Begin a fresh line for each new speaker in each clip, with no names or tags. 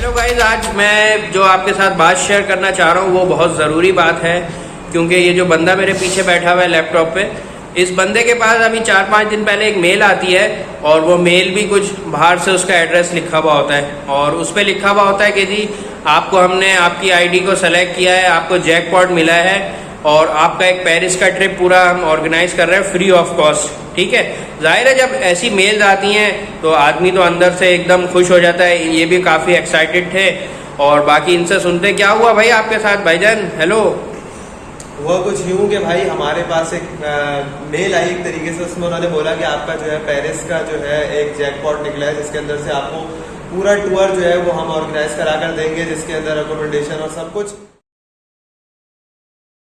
Hello guys, आज मैं जो आपके साथ बात शेयर करना चाह रहा हूँ वो बहुत ज़रूरी बात है, क्योंकि ये जो बंदा मेरे पीछे बैठा हुआ है लैपटॉप पे, इस बंदे के पास अभी 4-5 दिन पहले एक मेल आती है और वो मेल भी कुछ बाहर से उसका एड्रेस लिखा हुआ होता है और उस पर लिखा हुआ होता है कि जी आपको हमने आपकी आईडी को सेलेक्ट किया है, आपको जैकपॉट मिला है और आपका एक पेरिस का ट्रिप पूरा हम ऑर्गेनाइज कर रहे हैं फ्री ऑफ कॉस्ट। ठीक है, जाहिर है जब ऐसी मेल्स आती हैं तो आदमी तो अंदर से एकदम खुश हो जाता है। ये भी काफ़ी एक्साइटेड थे और बाकी इनसे सुनते क्या हुआ भाई आपके साथ भाईजान। हेलो।
हुआ कुछ यूँ कि भाई हमारे पास एक मेल आई एक तरीके से, उसमें उन्होंने बोला कि आपका जो है पेरिस का जो है एक जैकपॉट निकला है जिसके अंदर से आपको पूरा टूर जो है वो हम ऑर्गेनाइज करा कर देंगे, जिसके अंदर अकोमोडेशन और सब कुछ।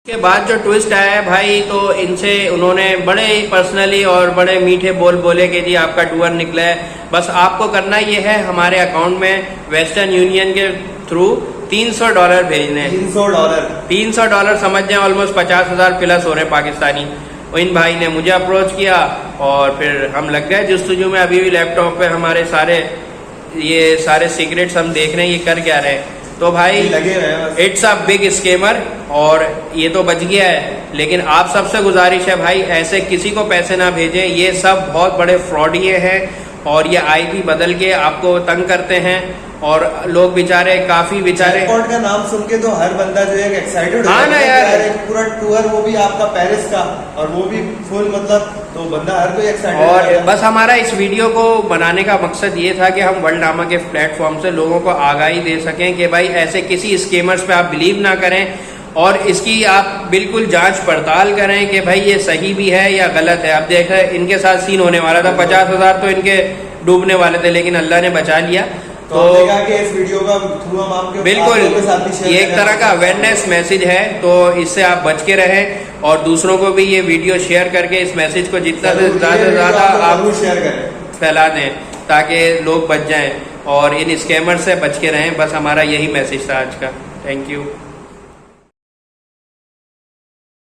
के बाद जो ट्विस्ट आया है भाई, तो इनसे उन्होंने बड़े ही पर्सनली और बड़े मीठे बोल बोले कि जी आपका टूर निकला है, बस आपको करना ये है हमारे अकाउंट में वेस्टर्न यूनियन के थ्रू $300 भेजने। $300 समझ जाए, ऑलमोस्ट 50,000 प्लस हो रहे पाकिस्तानी। इन भाई ने मुझे अप्रोच किया और फिर हम लग गए जस्तुजू में। अभी भी लैपटॉप पे हमारे सारे सीक्रेट्स हम देख रहे हैं ये कर क्या रहे हैं। तो भाई इट्स अ बिग स्कैमर और ये तो बच गया है, लेकिन आप सबसे गुजारिश है भाई ऐसे किसी को पैसे ना भेजें। ये सब बहुत बड़े फ्रॉडिये हैं और ये आईपी बदल के आपको तंग करते हैं और लोग बेचारे काफी
जैकपॉट का नाम सुन के तो हर बंदा जो है एक्साइटेड
हाँ ना यार,
पूरा टूर वो भी आपका पेरिस का और वो भी फुल, मतलब तो बंदा हर कोई एक्साइटेड।
और बस हमारा इस वीडियो को बनाने का मकसद ये था कि हम वर्ल्ड नामा के प्लेटफॉर्म से लोगों को आगाही दे सकें कि भाई ऐसे किसी स्कीमर्स पे आप बिलीव ना करें और इसकी आप बिल्कुल जांच पड़ताल करें कि भाई ये सही भी है या गलत है। अब देख रहे इनके साथ सीन होने वाला था, 50,000 तो इनके डूबने वाले थे, लेकिन अल्लाह ने बचा लिया।
तो कि इस वीडियो का थ्रू हम आपके
बिल्कुल ये एक तरह का अवेयरनेस मैसेज है, तो इससे आप बच के रहें और दूसरों को भी ये वीडियो शेयर करके इस मैसेज को जितना से ज़्यादा आप
शेयर करें,
फैला दें ताकि लोग बच जाएं और इन स्कैमर से बच के रहें। बस हमारा यही मैसेज था आज का। Thank you.